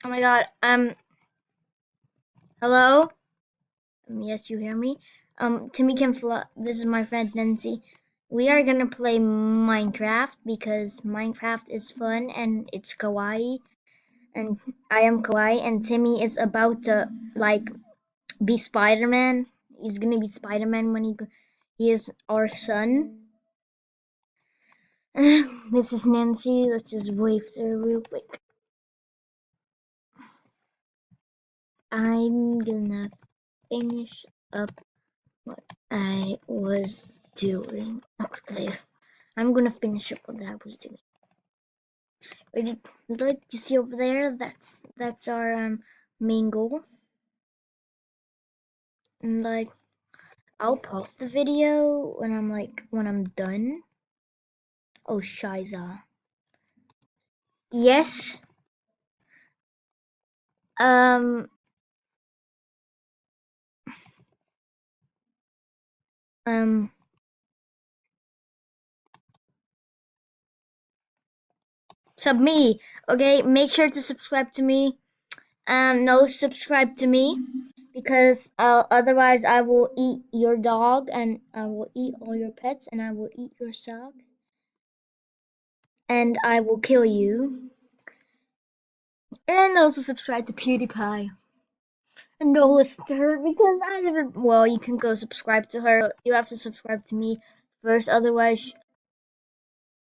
Oh my god. Hello? Yes, you hear me? Timmy can fly. This is my friend Nancy. We are gonna play Minecraft because Minecraft is fun and it's kawaii. And I am kawaii, and Timmy is about to like be Spider-Man. He's gonna be Spider-Man when he is our son. This is Nancy. Let's just wave through real quick. I'm gonna finish up what I was doing. Okay, I'm gonna finish up what I was doing. Like you see over there, that's our main goal. And like I'll pause the video when I'm done. Oh Shiza. Yes. Um um sub me. Okay, make sure to subscribe to me. No, subscribe to me because otherwise I will eat your dog and I will eat all your pets and I will eat your socks and I will kill you. And also subscribe to PewDiePie and go listen to her because I haven't. Well, you can go subscribe to her. You have to subscribe to me first, otherwise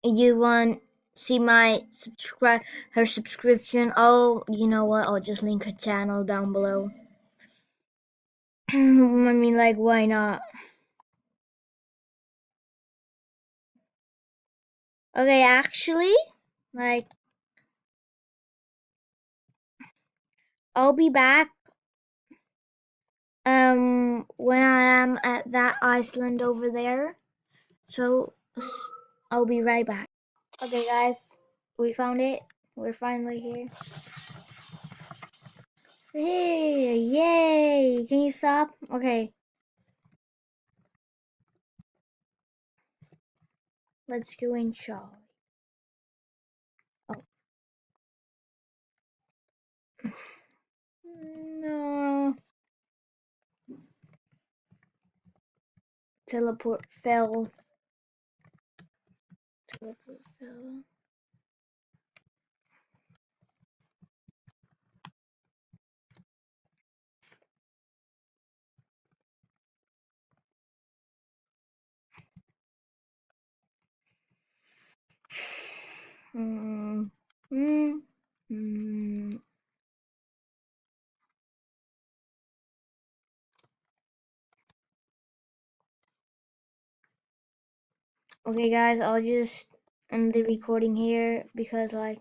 you won't see my subscribe her subscription. Oh, you know what? I'll just link her channel down below. I mean, like, why not? Okay, actually, like, I'll be back when I am at that Iceland over there. So I'll be right back. Okay, guys, we found it. We're finally here. Hey, yay! Can you stop? Okay, let's go in, shall we? Oh, no. Teleport fell. Teleport fell. Hmm. Hmm. Hmm. Okay, guys, I'll just end the recording here because, like,